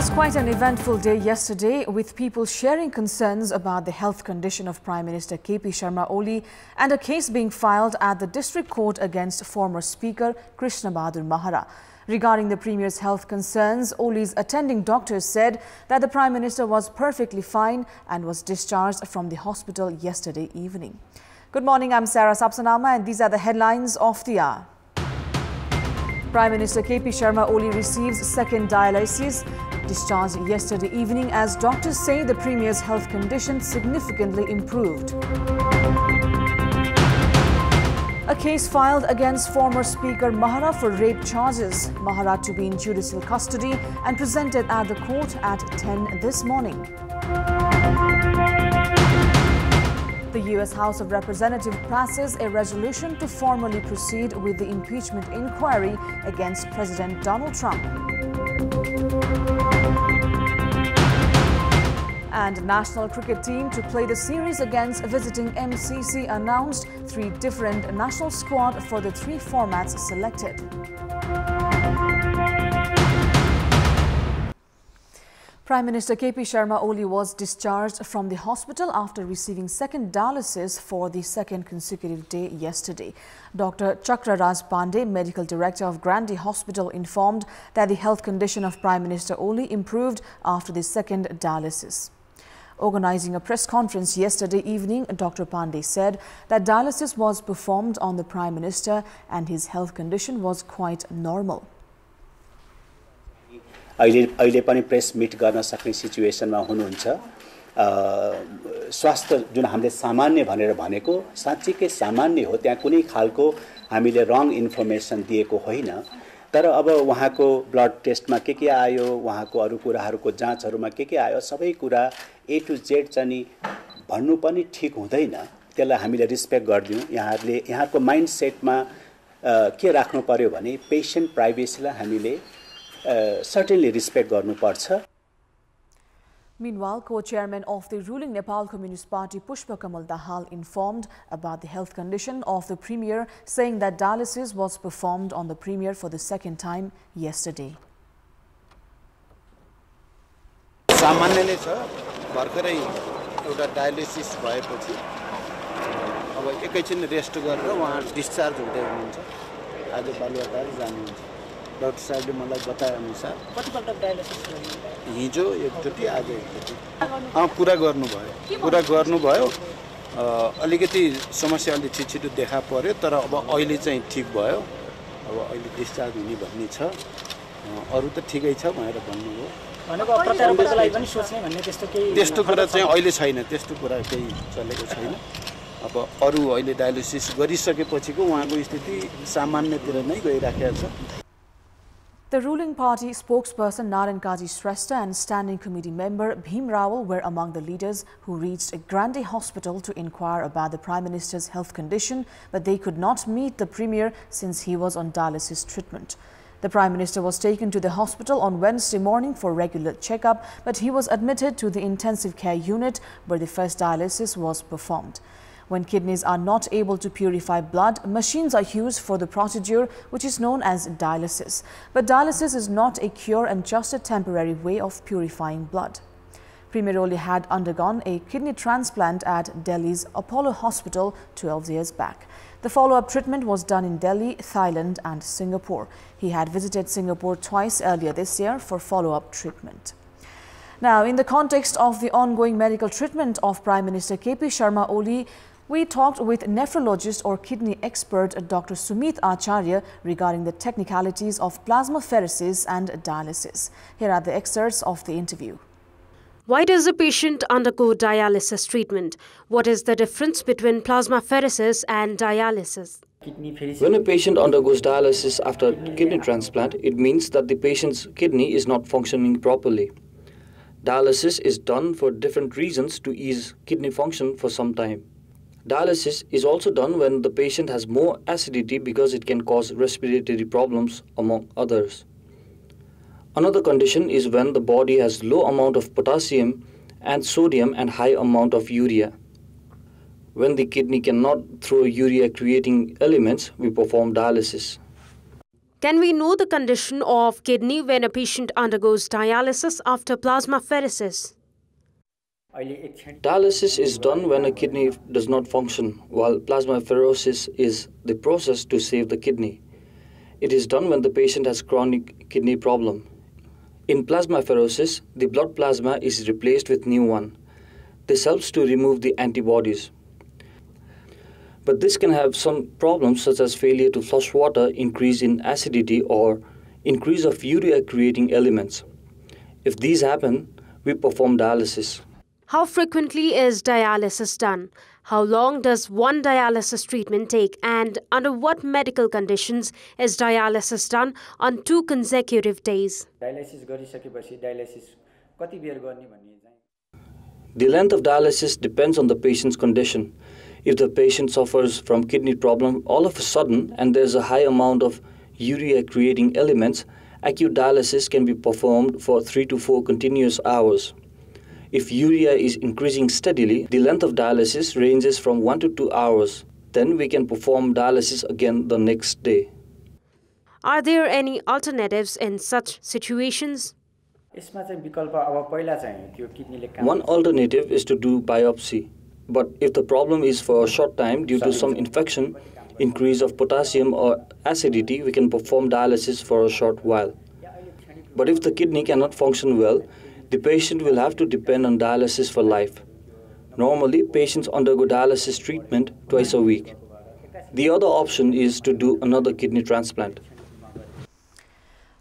was quite an eventful day yesterday, with people sharing concerns about the health condition of Prime Minister KP Sharma Oli and a case being filed at the District Court against former Speaker Krishna Nagar. Regarding the Premier's health concerns, Oli's attending doctors said that the Prime Minister was perfectly fine and was discharged from the hospital yesterday evening. Good morning, I'm Sarah Sapsanama and these are the headlines of the hour. Prime Minister KP Sharma Oli receives second dialysis, discharged yesterday evening as doctors say the Premier's health condition significantly improved. A case filed against former Speaker Mahara for rape charges. Mahara to be in judicial custody and presented at the court at 10 this morning. The U.S. House of Representatives passes a resolution to formally proceed with the impeachment inquiry against President Donald Trump. And national cricket team to play the series against visiting MCC announced 3 different national squad for the 3 formats selected. Prime Minister KP Sharma Oli was discharged from the hospital after receiving second dialysis for the second consecutive day yesterday. Dr. Chakraraj Pandey, Medical Director of Grandi Hospital, informed that the health condition of Prime Minister Oli improved after the second dialysis. Organizing a press conference yesterday evening, Dr. Pandey said that dialysis was performed on the Prime Minister and his health condition was quite normal. अहिले पनि press मिट गर्न सक्ने सिचुएसनमा हुनुहुन्छ स्वास्थ्य जुन हामीले सामान्य भनेर भनेको साच्चै सामान्य हो त्यहाँ कुनै खालको हामीले रङ इन्फर्मेसन दिएको होइन तर अब उहाँको ब्लड टेस्टमा के आयो उहाँको अरु कुराहरुको जाँचहरुमा के आयो सबै कुरा ए टु जेड चाहिँ भन्नु पनि ठीक हुँदैन त्यसलाई हामीले रिस्पेक्ट गर्दियौ यहाँहरुले यहाँको माइन्डसेटमा के राख्नु पर्यो भने पेशेन्ट प्राइभेसीलाई हामीले certainly respect garnu parcha. Meanwhile, co-chairman of the ruling Nepal Communist Party Pushpa Kamal Dahal informed about the health condition of the Premier, saying that dialysis was performed on the Premier for the second time yesterday. सामान्य नै छ भर्खरै एउटा dialysis भएपछि अब एकैछिन rest गरेर उहाँ डिस्चार्ज हुँदै हुनुहुन्छ आज बालुवाटार जानुहुन्छ डॉक्टर साहबले मलाई बताए अनुसार कतिपल्ट डायलिसिस गर्नु हिजो एकचोटी आज एकचोटी पुरा गर्नुभयो अलिकति समस्या अलि छिटो देखा पर्यो तर अब अहिले चाहिँ ठीक भयो अब अहिले डिस्चार्ज हुने भन्ने छ अरु त ठीकै छ भनेर भन्नुभयो भनेको प्रत्यारोपणको लागि पनि सोच्ने भन्ने त्यस्तो कुरा चाहिँ अहिले छैन त्यस्तो कुरा केही चलेको छैन अब अरु अहिले डायलिसिस गरिसकेपछिको उहाँको स्थिति सामान्यतिर नै गइराखेको छ. The ruling party spokesperson Narayan Kaji Shrestha and standing committee member Bhim Rawal were among the leaders who reached Grandi Hospital to inquire about the Prime Minister's health condition, but they could not meet the Premier since he was on dialysis treatment. The Prime Minister was taken to the hospital on Wednesday morning for regular checkup, but he was admitted to the intensive care unit where the first dialysis was performed. When kidneys are not able to purify blood, machines are used for the procedure, which is known as dialysis. But dialysis is not a cure and just a temporary way of purifying blood. Premier Oli had undergone a kidney transplant at Delhi's Apollo Hospital 12 years back. The follow-up treatment was done in Delhi, Thailand and Singapore. He had visited Singapore twice earlier this year for follow-up treatment. Now, in the context of the ongoing medical treatment of Prime Minister KP Sharma Oli, we talked with nephrologist or kidney expert Dr. Sumit Acharya regarding the technicalities of plasmapheresis and dialysis. Here are the excerpts of the interview. Why does a patient undergo dialysis treatment? What is the difference between plasmapheresis and dialysis? When a patient undergoes dialysis after kidney transplant, it means that the patient's kidney is not functioning properly. Dialysis is done for different reasons to ease kidney function for some time. Dialysis is also done when the patient has more acidity because it can cause respiratory problems, among others. Another condition is when the body has low amount of potassium and sodium and high amount of urea. When the kidney cannot throw urea-creating elements, we perform dialysis. Can we know the condition of kidney when a patient undergoes dialysis after plasmapheresis? Dialysis is done when a kidney does not function, while plasmapheresis is the process to save the kidney. It is done when the patient has chronic kidney problem. In plasmapheresis, the blood plasma is replaced with new one. This helps to remove the antibodies. But this can have some problems such as failure to flush water, increase in acidity, or increase of urea creating elements. If these happen, we perform dialysis. How frequently is dialysis done? How long does one dialysis treatment take? And under what medical conditions is dialysis done on 2 consecutive days? The length of dialysis depends on the patient's condition. If the patient suffers from kidney problem all of a sudden and there's a high amount of urea creating elements, acute dialysis can be performed for 3 to 4 continuous hours. If urea is increasing steadily, the length of dialysis ranges from 1 to 2 hours. Then we can perform dialysis again the next day. Are there any alternatives in such situations? One alternative is to do biopsy. But if the problem is for a short time due to some infection, increase of potassium or acidity, we can perform dialysis for a short while. But if the kidney cannot function well, the patient will have to depend on dialysis for life. Normally, patients undergo dialysis treatment twice a week. The other option is to do another kidney transplant.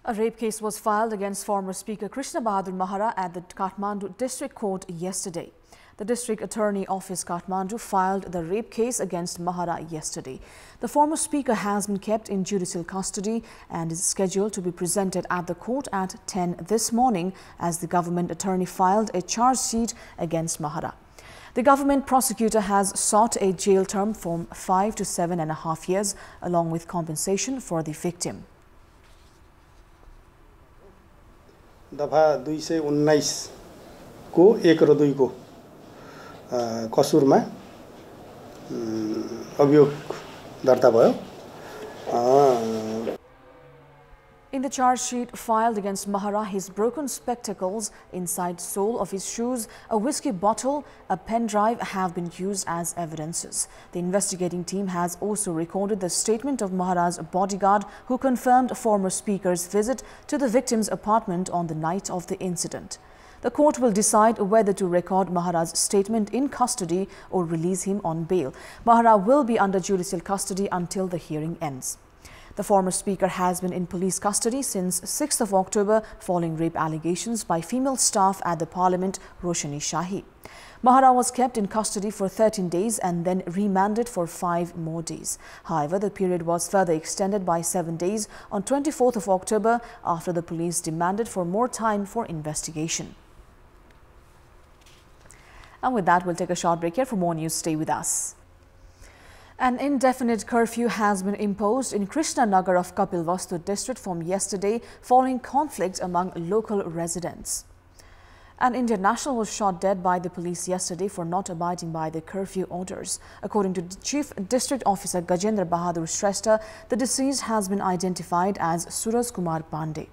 A rape case was filed against former Speaker Krishna Mahara at the Kathmandu District Court yesterday. The District Attorney Office Kathmandu filed the rape case against Mahara yesterday. The former Speaker has been kept in judicial custody and is scheduled to be presented at the court at 10 this morning as the government attorney filed a charge sheet against Mahara. The government prosecutor has sought a jail term from 5 to 7.5 years along with compensation for the victim. दफा 219 को 1 र 2 को कसुरमा अभियोग दर्ता भयो. In the charge sheet filed against Mahara, his broken spectacles, inside sole of his shoes, a whiskey bottle, a pen drive have been used as evidences. The investigating team has also recorded the statement of Mahara's bodyguard who confirmed former Speaker's visit to the victim's apartment on the night of the incident. The court will decide whether to record Mahara's statement in custody or release him on bail. Mahara will be under judicial custody until the hearing ends. The former Speaker has been in police custody since 6th of October following rape allegations by female staff at the Parliament, Roshani Shahi. Mahara was kept in custody for 13 days and then remanded for 5 more days. However, the period was further extended by 7 days on 24th of October after the police demanded for more time for investigation. And with that, we'll take a short break here. For more news, stay with us. An indefinite curfew has been imposed in Krishna Nagar of Kapilvastu district from yesterday following conflict among local residents. An Indian national was shot dead by the police yesterday for not abiding by the curfew orders. According to Chief District Officer Gajendra Bahadur Shrestha, the deceased has been identified as Suraj Kumar Pandey.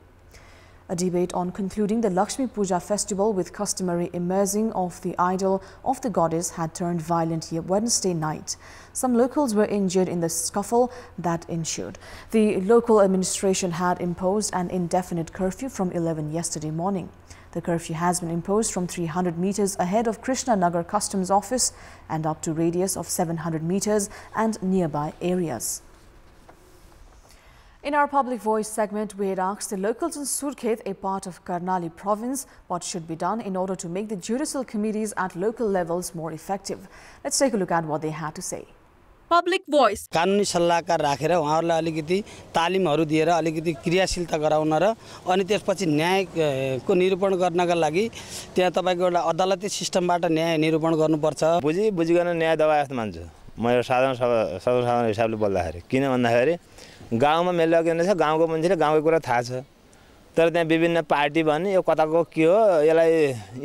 A debate on concluding the Lakshmi Puja festival with customary immersing of the idol of the goddess had turned violent Wednesday night. Some locals were injured in the scuffle that ensued. The local administration had imposed an indefinite curfew from 11 yesterday morning. The curfew has been imposed from 300 meters ahead of Krishna Nagar Customs Office and up to radius of 700 meters and nearby areas. In our Public Voice segment, we had asked the locals in Surkhet, a part of Karnali province, what should be done in order to make the judicial committees at local levels more effective. Let's take a look at what they had to say. Public Voice. कानुनी सल्लाहकार राखेर उहाँहरुलाई अलिकति तालिमहरु दिएर अलिकति क्रियाशीलता गराउन र अनि त्यसपछि न्यायको निरूपण गर्नका लागि त्यहाँ तपाईको एउटा अदालती सिस्टमबाट न्याय निरूपण गर्नुपर्छ. बुझिकन न्याय दबाए जस्तो मान्छु म यो साधारण हिसाबले बोल्दाखेरि. किन भन्दाखेरि गाउँमा मेला के छ, गाउँको मान्छेले गाउँको कुरा थाहा छ, तर त्यहाँ विभिन्न पार्टी भन्ने यो कताको के हो यसलाई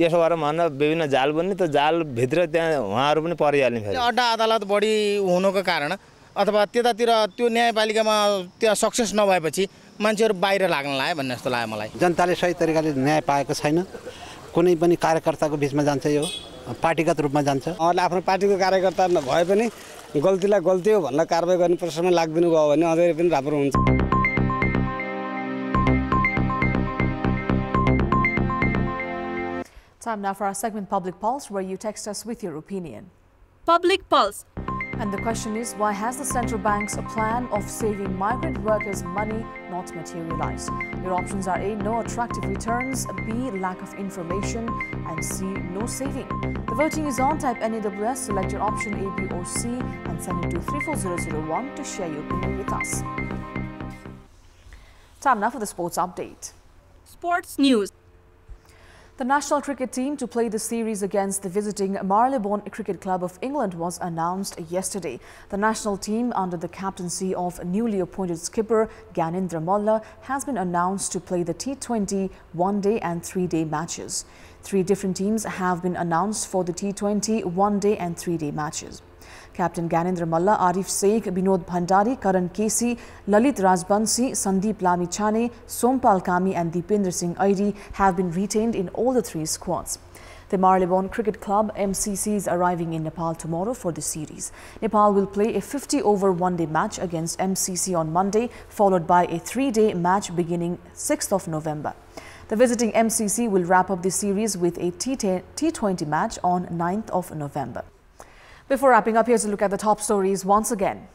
यसो गरेर भन्न विभिन्न जाल बन्ने त्यो जाल भित्र त्यहाँ उहाँहरु पनि परिहाल्ने फेरि अड्डा अदालत बढी हुनुको कारण अथवा त्यतातिर त्यो न्यायपालिकामा त्यहाँ सक्सेस नभएपछि मान्छेहरु बाहिर लाग्न लाग्यो भन्ने जस्तो लाग्यो मलाई। जनताले सही तरिकाले न्याय पाएको छैन। कुनै पनि कार्यकर्ताको बीचमा जान्छ, यो पार्टीगत रूपमा जान्छ। उहाँले आफ्नो पार्टीको कार्यकर्ता भए पनि गल्तीलाई गल्ती हो भनेर कारबाही गर्ने प्रश्नमा लाग्दिनु भयो भने अझै पनि राम्रो हुन्छ। Time now for our segment Public Pulse, where you text us with your opinion. Public Pulse. And the question is, why has the central bank's plan of saving migrant workers money not materialized? Your options are A, no attractive returns, B, lack of information, and C, no saving. The voting is on. Type NAWS, select your option A, B or C and send it to 34001 to share your opinion with us. Time now for the sports update. Sports news. The national cricket team to play the series against the visiting Marylebone Cricket Club of England was announced yesterday. The national team, under the captaincy of newly appointed skipper Gyanendra Malla, has been announced to play the T20 one-day and three-day matches. 3 different teams have been announced for the T20 one-day and three-day matches. Captain Gyanendra Malla, Arif Sheikh, Binod Bhandari, Karan Kesi, Lalit Rajbansi, Sandeep Lamichhane, Sompal Kami and Deependra Singh Airi have been retained in all the 3 squads. The Marylebone Cricket Club MCC is arriving in Nepal tomorrow for the series. Nepal will play a 50-over one-day match against MCC on Monday, followed by a 3-day match beginning 6th of November. The visiting MCC will wrap up the series with a T20 match on 9th of November. Before wrapping up, here's a look at the top stories once again.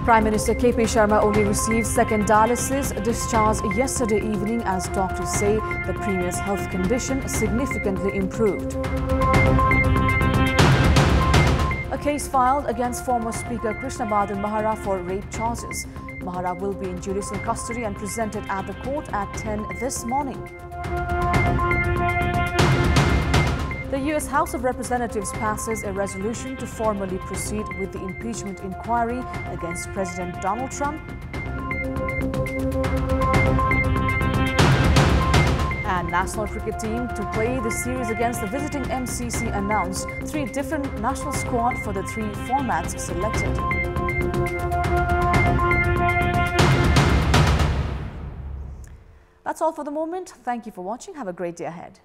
Prime Minister KP Sharma Oli received second dialysis discharge yesterday evening as doctors say the Premier's health condition significantly improved. A case filed against former Speaker Krishna Nagar for rape charges. Mahara will be in judicial custody and presented at the court at 10 this morning. The U.S. House of Representatives passes a resolution to formally proceed with the impeachment inquiry against President Donald Trump. And national cricket team to play the series against the visiting MCC announced 3 different national squad for the 3 formats selected. That's all for the moment. Thank you for watching. Have a great day ahead.